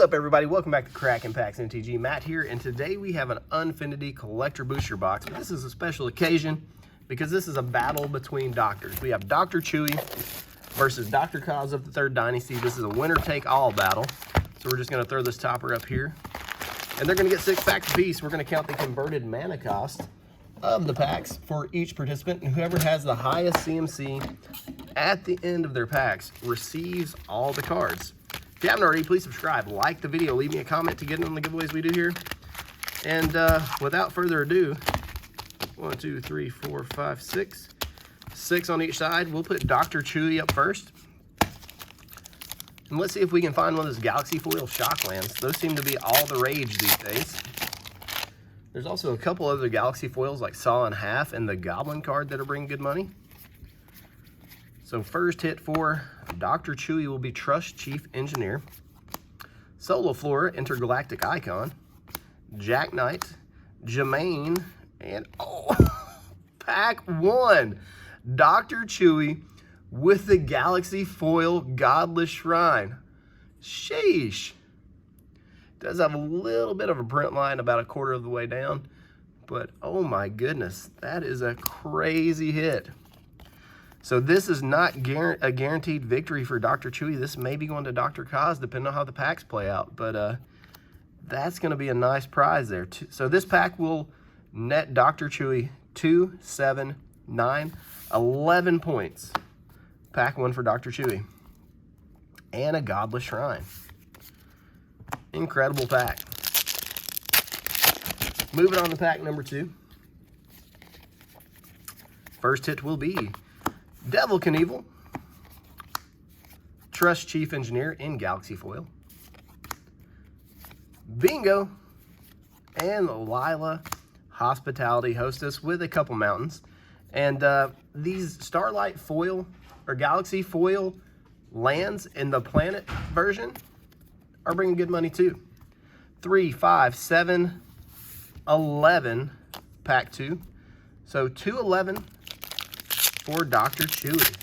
up, everybody? Welcome back to Crackin' Packs MTG. Matt here, and today we have an Unfinity Collector booster box. But this is a special occasion because this is a battle between doctors. We have Dr. Chewy versus Dr. Kaz of the Third Dynasty. This is a winner-take-all battle. So we're just going to throw this topper up here. And they're going to get 6 packs apiece. We're going to count the converted mana cost of the packs for each participant. And whoever has the highest CMC at the end of their packs receives all the cards. If you haven't already, please subscribe, like the video, leave me a comment to get in on the giveaways we do here. And without further ado, 1, 2, 3, 4, 5, 6. 6 on each side. We'll put Dr. Chewy up first. And let's see if we can find one of those Galaxy Foil Shocklands. Those seem to be all the rage these days. There's also a couple other Galaxy Foils like Saw in Half and the Goblin card that'll bring good money. So first hit for Dr. Chewy will be Trust Chief Engineer, Solo Flora, Intergalactic Icon, Jack Knight, Jermaine, and pack 1, Dr. Chewy with the Galaxy Foil Godless Shrine. Sheesh. Does have a little bit of a print line about a quarter of the way down, but oh my goodness, that is a crazy hit. So this is not a guaranteed victory for Dr. Chewy. This may be going to Dr. Kaz, depending on how the packs play out. But that's going to be a nice prize there. So this pack will net Dr. Chewy 2, 7, 9, 11 points. Pack 1 for Dr. Chewy. And a Godless Shrine. Incredible pack. Moving on to pack number 2. First hit will be Devil Knievel, Trust Chief Engineer in Galaxy Foil, Bingo, and Lila, Hospitality Hostess with a couple mountains. And these Starlight Foil or Galaxy Foil lands in the Planet version are bringing good money too. 3, 5, 7, 11, pack 2. So 211 for Dr. Chewy.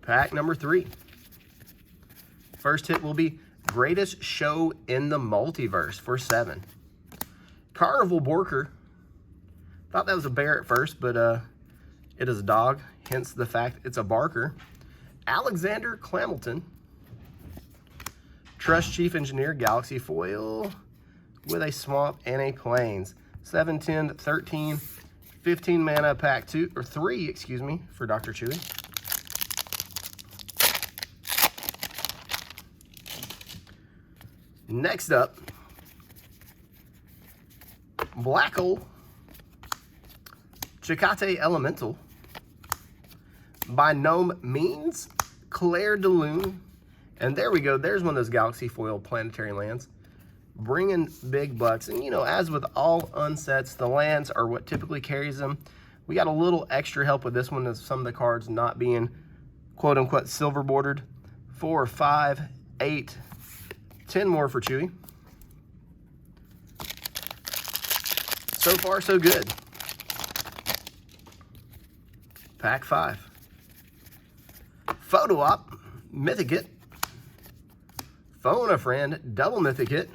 Pack number 3. First hit will be Greatest Show in the Multiverse for 7. Carnival Borker. Thought that was a bear at first, but it is a dog, hence the fact it's a barker. Alexander Clamilton. Trust Chief Engineer, Galaxy Foil with a Swamp and a Plains. 7, 10, 13, 15 mana pack 2, or 3, excuse me, for Dr. Chewy. Next up, Black Hole, Chakate Elemental, by Gnome Means, Claire de Lune, and there we go, there's one of those Galaxy Foil planetary lands. Bringing big bucks. And you know, as with all unsets, the lands are what typically carries them. We got a little extra help with this one as some of the cards not being quote unquote silver bordered. 4, 5, 8, 10 more for Chewy. So far so good. Pack 5. Photo Op, Mythic Hit, Phone a Friend, double Mythic Hit,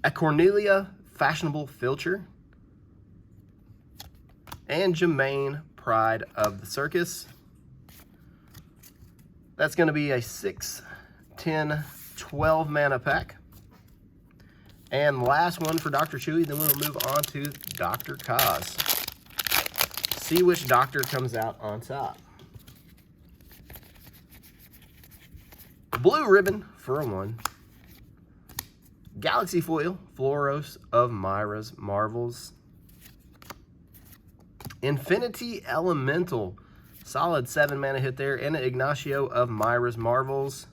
a Cornelia Fashionable Filcher, and Jermaine Pride of the Circus. That's going to be a 6, 10, 12 mana pack. And last one for Dr. Chewy, then we'll move on to Dr. Kaz. See which doctor comes out on top. Blue Ribbon for a 1. Galaxy Foil, Floros of Myra's Marvels. Infinity Elemental, solid 7 mana hit there, and an Ignacio of Myra's Marvels.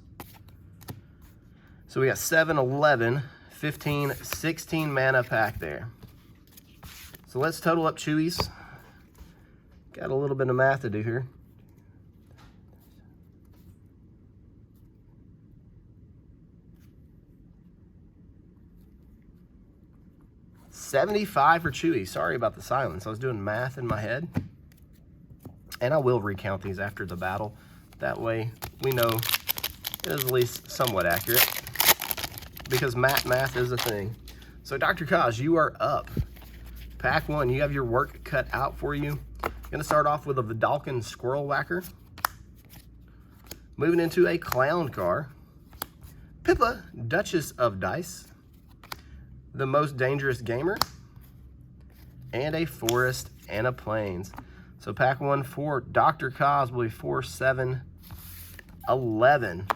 So we got 7, 11, 15, 16 mana pack there. So let's total up Chewy's. Got a little bit of math to do here. $75 for Chewy. Sorry about the silence. I was doing math in my head. And I will recount these after the battle. That way we know It is at least somewhat accurate because math is a thing. So Dr. Kaz, you are up. Pack 1, you have your work cut out for you. Gonna start off with a Vidalkin Squirrel Whacker. Moving into a Clown Car. Pippa, Duchess of Dice. The Most Dangerous Gamer. And a Forest and a Plains. So pack 1 for Dr. Kaz will be 4, 7, 11.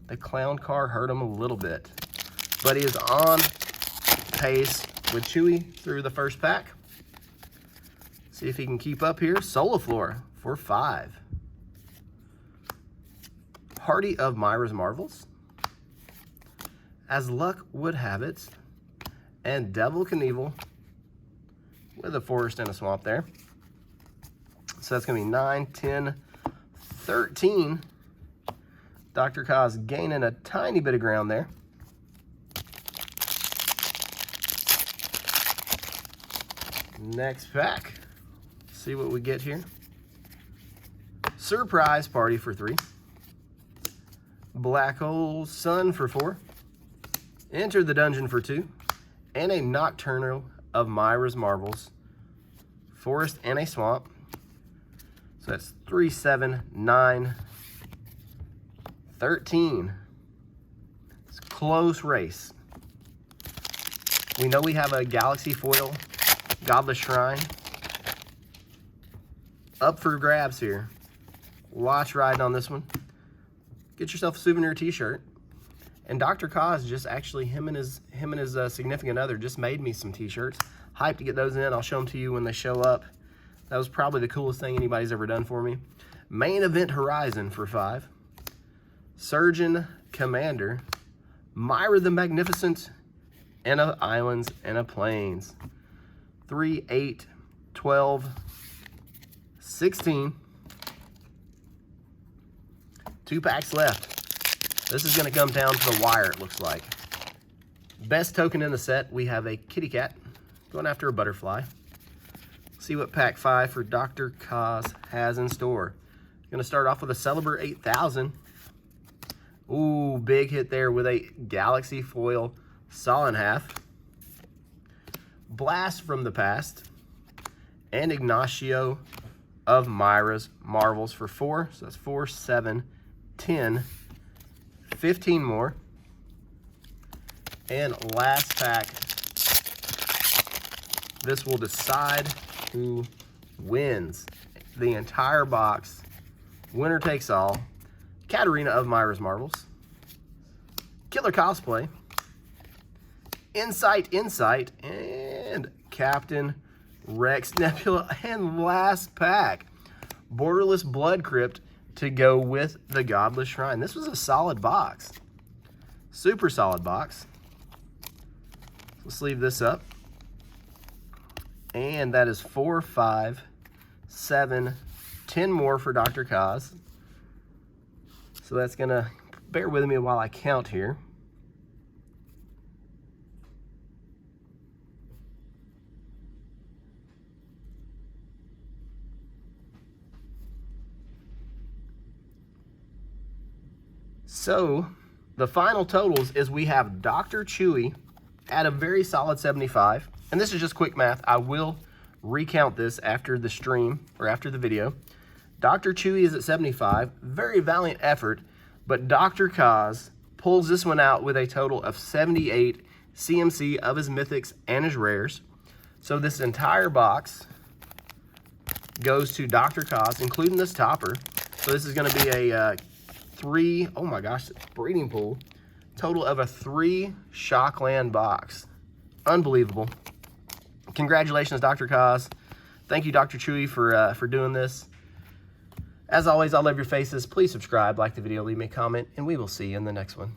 The Clown Car hurt him a little bit, but he is on pace with Chewy through the first pack. See if he can keep up here. Soliflor for 5. Party of Myra's Marvels. As Luck Would Have It. And Devil Knievel with a Forest and a Swamp there. So that's going to be 9, 10, 13. Dr. Kaz gaining a tiny bit of ground there. Next pack. See what we get here. Surprise Party for 3. Black Hole Sun for 4. Enter the Dungeon for 2. And a Nocturnal of Myra's Marvels. Forest and a Swamp. So that's 3, 7, 9, 13. It's a close race. We know we have a Galaxy Foil Godless Shrine up for grabs here. Watch riding on this one. Get yourself a souvenir t-shirt. And Dr. Kaz just actually, him and his significant other just made me some t-shirts. Hyped to get those in. I'll show them to you when they show up. That was probably the coolest thing anybody's ever done for me. Main Event Horizon for 5. Surgeon Commander. Myra the Magnificent. And a Islands and a Plains. 3, 8, 12, 16. 2 packs left. This is going to come down to the wire, it looks like. Best token in the set, we have a kitty cat going after a butterfly. See what pack 5 for Dr. Kaz has in store. Going to start off with a Celeber 8000. Ooh, big hit there with a Galaxy Foil Solid Half. Blast from the Past. And Ignacio of Myra's Marvels for 4. So that's 4, 7, 10, 15 more. And last pack. This will decide who wins the entire box. Winner takes all. Katarina of Myra's Marvels. Killer Cosplay. Insight, and Captain Rex Nebula. And last pack, Borderless Blood Crypt to go with the Godless Shrine. This was a solid box. Super solid box. Let's leave this up. And that is 4, 5, 7, 10 more for Dr. Kaz. So that's going to, bear with me while I count here. So the final totals is we have Dr. Chewy at a very solid 75. And this is just quick math. I will recount this after the stream or after the video. Dr. Chewy is at 75. Very valiant effort. But Dr. Kaz pulls this one out with a total of 78 CMC of his mythics and his rares. So this entire box goes to Dr. Kaz, including this topper. So this is going to be a 3, oh my gosh, breeding pool. Total of a 3 Shockland box. Unbelievable. Congratulations, Dr. Kaz. Thank you, Dr. Chewy, for doing this. As always, I love your faces. Please subscribe, like the video, leave me a comment, and we will see you in the next one.